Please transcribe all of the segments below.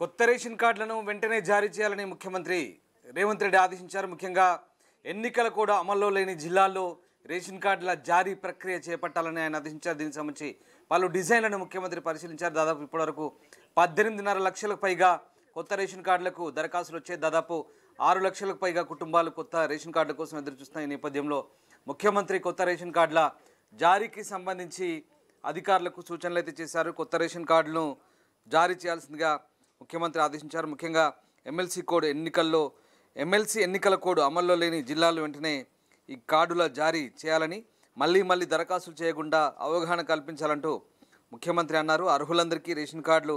కొత్త రేషన్ కార్డులను వెంటనే జారీ చేయాలని ముఖ్యమంత్రి రేవంత్ రెడ్డి ఆదేశించారు. ముఖ్యంగా ఎన్నికలు కూడా అమల్లో లేని జిల్లాల్లో రేషన్ కార్డుల జారీ ప్రక్రియ చేపట్టాలని ఆయన ఆదేశించారు. దీనికి సంబంధించి పలు డిజైన్లను ముఖ్యమంత్రి పరిశీలించారు. దాదాపు ఇప్పటివరకు 18.5 లక్షలకు పైగా కొత్త రేషన్ కార్డులకు దరఖాస్తులు వచ్చాయి. దాదాపు 6 లక్షలకు పైగా కుటుంబాలు కొత్త రేషన్ కార్డుల కోసం ఎదురుచూస్తున్న ఈ నేపథ్యంలో ముఖ్యమంత్రి కొత్త రేషన్ కార్డుల జారీకి సంబంధించి అధికారులకు సూచనలు అయితే చేశారు. కొత్త రేషన్ కార్డులను జారీ చేయాల్సిందిగా ముఖ్యమంత్రి ఆదేశించారు. ముఖ్యంగా ఎమ్మెల్సీ ఎన్నికల కోడ్ అమల్లో లేని జిల్లాలు వెంటనే ఈ కార్డుల జారీ చేయాలని, మళ్ళీ దరఖాస్తులు చేయకుండా అవగాహన కల్పించాలంటూ ముఖ్యమంత్రి అన్నారు. అర్హులందరికీ రేషన్ కార్డులు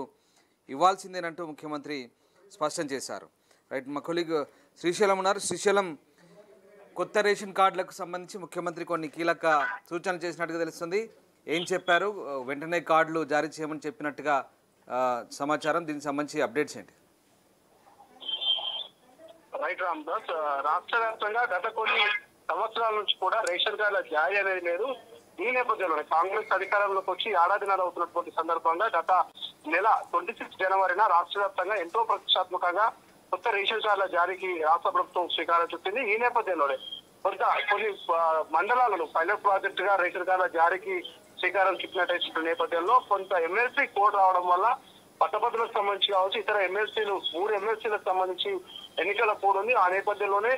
ఇవ్వాల్సిందేనంటూ ముఖ్యమంత్రి స్పష్టం చేశారు. రైట్, మా కొలీగ్ శ్రీశైలం ఉన్నారు. శ్రీశైలం, కొత్త రేషన్ కార్డులకు సంబంధించి ముఖ్యమంత్రి కొన్ని కీలక సూచనలు చేసినట్టుగా తెలుస్తుంది. ఏం చెప్పారు? వెంటనే కార్డులు జారీ చేయమని చెప్పినట్టుగా సమాచారం. దీనికి సంబంధించి అప్డేట్స్ ఏంటి? రైట్ రామ్దాస్, రాష్ట్ర వ్యాప్తంగా గత కొన్ని సంవత్సరాల నుంచి కూడా రేషన్ కార్డుల జారీ అనేది లేదు. ఈ నేపథ్యంలోనే కాంగ్రెస్ అధికారంలోకి వచ్చి ఏడాదిన్నర అవుతున్నటువంటి సందర్భంగా గత నెల 26 జనవరిన రాష్ట్ర వ్యాప్తంగా ఎంతో ప్రతిష్టాత్మకంగా కొత్త రేషన్ కార్డుల జారీకి రాష్ట్ర ప్రభుత్వం శ్రీకారం చుట్టింది. ఈ నేపథ్యంలోనే కొన్ని మండలాలను పైలట్ ప్రాజెక్ట్ గా రేషన్ కార్డుల జారీకి శ్రీకారం చుట్టినట్టు నేపథ్యంలో కొంత ఎమ్మెల్సీ కోడ్ రావడం వల్ల పట్టభద్రులకు సంబంధించి కావచ్చు, ఇతర ఎమ్మెల్సీలు 3 ఎమ్మెల్సీలకు సంబంధించి ఎన్నికల కోడ్ ఉంది. ఆ నేపథ్యంలోనే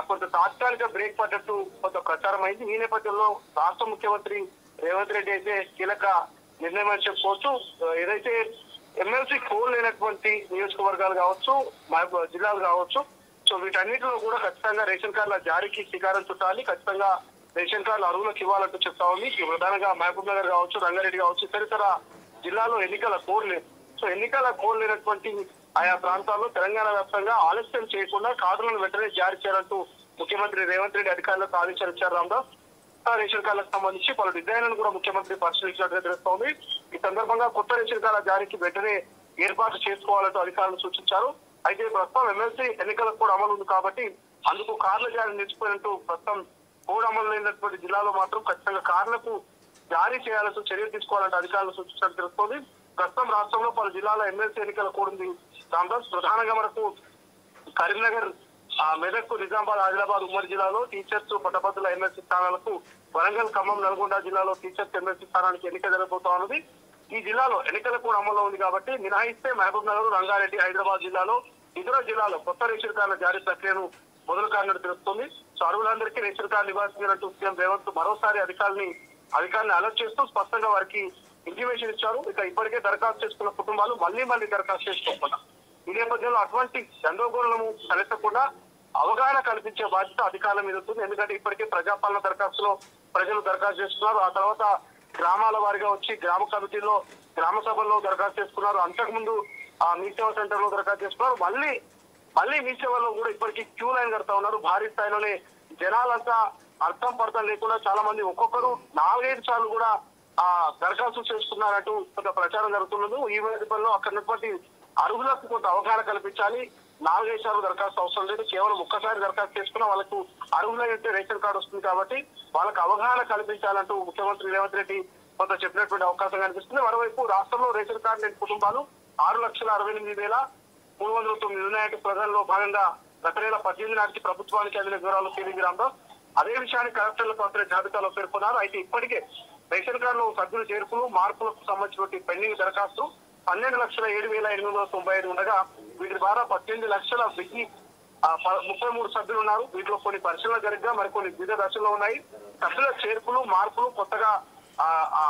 కొంత తాత్కాలిక బ్రేక్ పడ్డట్టు కొంత ప్రచారం అయింది. ఈ నేపథ్యంలో రాష్ట్ర ముఖ్యమంత్రి రేవంత్ రెడ్డి అయితే కీలక నిర్ణయం అని చెప్పుకోవచ్చు. ఏదైతే ఎమ్మెల్సీ కోడ్ లేనటువంటి నియోజకవర్గాలు కావచ్చు, జిల్లాలు కావచ్చు, సో వీటన్నిటిలో కూడా ఖచ్చితంగా రేషన్ కార్డుల జారీకి శ్రీకారం చుట్టాలి. ఖచ్చితంగా రేషన్ కార్డులు అర్హులకు ఇవ్వాలంటూ చెప్తా ఉంది. ప్రధానంగా మహబూబ్ నగర్ కావచ్చు, రంగారెడ్డి కావచ్చు, ఇతర జిల్లాలో ఎన్నికల కోడ్ లేదు. సో ఎన్నికల కోడ్ లేనటువంటి ఆయా ప్రాంతాల్లో తెలంగాణ వ్యాప్తంగా ఆలస్యం చేయకుండా కార్డులను వెంటనే జారీ చేయాలంటూ ముఖ్యమంత్రి రేవంత్ రెడ్డి అధికారులకు ఆదేశాలు ఇచ్చారు. రామ్దాస్, రేషన్ కార్డులకు సంబంధించి పలు డిజైన్లను కూడా ముఖ్యమంత్రి పరిశీలించినట్టుగా తెలుస్తోంది. ఈ సందర్భంగా కొత్త రేషన్ కార్డుల జారీకి వెంటనే ఏర్పాటు చేసుకోవాలంటూ అధికారులు సూచించారు. అయితే ప్రస్తుతం ఎమ్మెల్సీ ఎన్నికలకు కూడా అమలు ఉంది కాబట్టి అందుకు కార్డుల జారీ నిలిచిపోయినట్టు ప్రస్తుతం కోడ్ అమలు లేనటువంటి జిల్లాలో మాత్రం ఖచ్చితంగా కార్డులకు జారీ చేయాలంటూ చర్యలు తీసుకోవాలంటే అధికారులు సూచించినట్టు తెలుస్తోంది. ప్రస్తుతం రాష్ట్రంలో పలు జిల్లాల ఎమ్మెల్సీ ఎన్నికల కోడ్ ఉంది. రామ్దాస్, ప్రధానంగా మనకు కరీంనగర్, మెదక్, నిజామాబాద్, ఆదిలాబాద్ ఉమ్మడి జిల్లాలో టీచర్స్ పట్టభద్రుల ఎమ్మెల్సీ స్థానాలకు, వరంగల్, ఖమ్మం, నల్గొండ జిల్లాలో టీచర్స్ ఎమ్మెల్సీ స్థానానికి ఎన్నిక జరగబోతా ఉన్నది. ఈ జిల్లాలో ఎన్నికల కూడా అమల్లో ఉంది కాబట్టి మినహాయిస్తే మహబూబ్ నగర్, రంగారెడ్డి, హైదరాబాద్ జిల్లాలో, ఇతర జిల్లాలో కొత్త రేషన్ కార్డుల జారీ ప్రక్రియను మొదలు కానున్నట్టు తెలుస్తుంది. సో అర్హులందరికీ రేషన్ కార్డు ఇవ్వాల్సిందంటూ సీఎం రేవంత్ మరోసారి అధికారులను అలర్ట్ చేస్తూ స్పష్టంగా వారికి ఇంటిమేషన్ ఇచ్చారు. ఇక ఇప్పటికే దరఖాస్తు చేసుకున్న కుటుంబాలు మళ్ళీ దరఖాస్తు చేసుకోకుండా ఈ నేపథ్యంలో అటువంటి గందరగోళము తలెత్తకుండా అవగాహన కల్పించే బాధ్యత అధికారుల మీద ఉంటుంది. ఎందుకంటే ఇప్పటికే ప్రజాపాలన దరఖాస్తులో ప్రజలు దరఖాస్తు చేసుకున్నారు. ఆ తర్వాత గ్రామాల వారిగా వచ్చి గ్రామ కమిటీలో, గ్రామ సభల్లో దరఖాస్తు చేసుకున్నారు. అంతకుముందు మీ సేవా సెంటర్ లో దరఖాస్తు చేసుకున్నారు. మళ్ళీ మీ సేవల్లో కూడా ఇప్పటికీ క్యూ లైన్ కడతా ఉన్నారు. భారీ స్థాయిలోనే జనాలంతా అర్థం పర్థం లేకుండా చాలా మంది ఒక్కొక్కరు 4-5 సార్లు కూడా దరఖాస్తు చేసుకున్నారంటూ కొంత ప్రచారం జరుగుతున్నది. ఈ నేపథ్యంలో అక్కడ ఉన్నటువంటి అర్హులకు కొంత అవగాహన కల్పించాలి. 4-5 సార్లు దరఖాస్తు అవసరం లేదు, కేవలం ఒక్కసారి దరఖాస్తు చేసుకున్న వాళ్ళకు అర్హులైతే రేషన్ కార్డు వస్తుంది కాబట్టి వాళ్ళకు అవగాహన కల్పించాలంటూ ముఖ్యమంత్రి రేవంత్ రెడ్డి కొంత చెప్పినటువంటి అవకాశం కనిపిస్తుంది. మరోవైపు రాష్ట్రంలో రేషన్ కార్డు లేని కుటుంబాలు 6,68,309 ఉన్నాయంటే ప్రజల్లో భాగంగా గత నెల 18 నాటికి ప్రభుత్వానికి అందిన వివరాలు కేవీ రామ్దాస్ అదే విషయాన్ని కలెక్టర్లకు పంపిన జాబితాలో పేర్కొన్నారు. అయితే ఇప్పటికే రేషన్ కార్డులో సభ్యుల చేర్పులు, మార్పులకు సంబంధించిన పెండింగ్ దరఖాస్తు 12,07,895 ఉండగా వీటి ద్వారా 18 లక్షల 33 సభ్యులు ఉన్నారు. వీటిలో కొన్ని పరిశీలన జరిగ్గా మరికొన్ని వివిధ దశల్లో ఉన్నాయి. సభ్యుల చేర్పులు, మార్పులు, కొత్తగా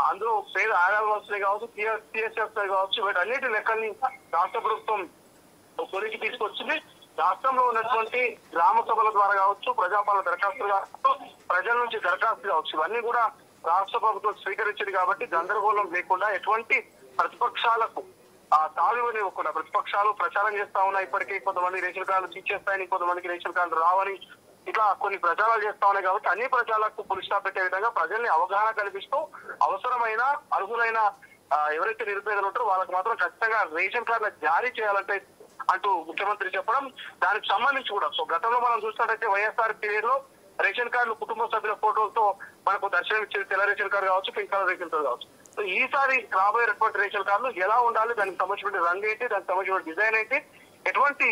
అందులో పేరు ఆర్ఆర్వలసే కావచ్చు, TSF కావచ్చు, వీటన్నిటి లెక్కల్ని రాష్ట్ర ప్రభుత్వం కొలికి తీసుకొచ్చింది. రాష్ట్రంలో ఉన్నటువంటి గ్రామ సభల ద్వారా కావచ్చు, ప్రజాపాలన దరఖాస్తులు కావచ్చు, ప్రజల నుంచి దరఖాస్తులు కావచ్చు, ఇవన్నీ కూడా రాష్ట్ర ప్రభుత్వం స్వీకరించింది కాబట్టి గందరగోళం లేకుండా ఎటువంటి ప్రతిపక్షాలకు తావివ్వనివ్వకుండా ప్రతిపక్షాలు ప్రచారం చేస్తా ఉన్నాయి. ఇప్పటికీ కొంతమంది రేషన్ కార్డులు తీసేస్తాయని, కొంతమందికి రేషన్ కార్డులు రావని ఇట్లా కొన్ని ప్రచారాలు చేస్తా ఉన్నాయి. కాబట్టి అన్ని ప్రచారాలకు పులి స్టాప్ పెట్టే విధంగా ప్రజల్ని అవగాహన కల్పిస్తూ అవసరమైన అర్హులైన ఎవరైతే నిరుపేదలు ఉంటారో వాళ్ళకి మాత్రం ఖచ్చితంగా రేషన్ కార్డుల జారీ చేయాలంటే అంటూ ముఖ్యమంత్రి చెప్పడం, దానికి సంబంధించి కూడా సో గతంలో మనం చూసినట్టయితే వైఎస్ఆర్ పీరియడ్ లో రేషన్ కార్డులు కుటుంబ సభ్యుల ఫోటోలతో మనకు దర్శనం ఇచ్చేది. తెల్ల రేషన్ కార్డు కావచ్చు, పింక్ కలర్ రేషన్ కార్డు కావచ్చు. సో ఈసారి రాబోయేటువంటి రేషన్ కార్డులు ఎలా ఉండాలి, దానికి సంబంధించిన రంగు ఏంటి, దానికి సంబంధించిన డిజైన్ ఏంటి, ఎటువంటి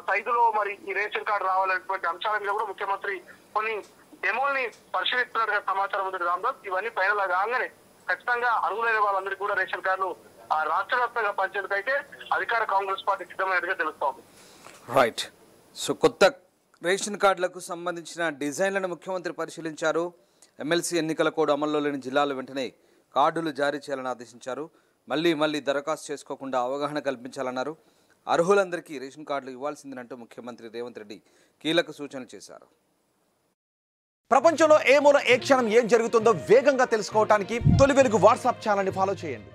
సైజులో మరి ఈ రేషన్ కార్డు రావాలనేటువంటి అంశాల మీద కూడా ముఖ్యమంత్రి కొన్ని డెమోల్ని పరిశీలిస్తున్నట్టుగా సమాచారం ఉంది రామ్దాస్. ఇవన్నీ ఫైనల్ కాగానే ఖచ్చితంగా అర్హులైన వాళ్ళందరికీ కూడా రేషన్ కార్డులు రాష్ట్ర వ్యాప్తంగా పంచేందుకైతే అధికార కాంగ్రెస్ పార్టీ సిద్ధమైనట్టుగా తెలుస్తోంది. రైట్. సో కొత్త రేషన్ కార్డులకు సంబంధించిన డిజైన్లను ముఖ్యమంత్రి పరిశీలించారు. ఎమ్మెల్సీ ఎన్నికల కోడ్ అమల్లో లేని జిల్లాలు వెంటనే కార్డులు జారీ చేయాలని ఆదేశించారు. మళ్ళీ దరఖాస్తు చేసుకోకుండా అవగాహన కల్పించాలన్నారు. అర్హులందరికీ రేషన్ కార్డులు ఇవ్వాల్సిందేనంటూ ముఖ్యమంత్రి రేవంత్ రెడ్డి కీలక సూచనలు చేశారు. ప్రపంచంలో ఏ మూల ఏ క్షణం ఏం జరుగుతుందో వేగంగా తెలుసుకోవడానికి తొలి వెలుగు వాట్సాప్ ఛానల్ని ఫాలో చేయండి.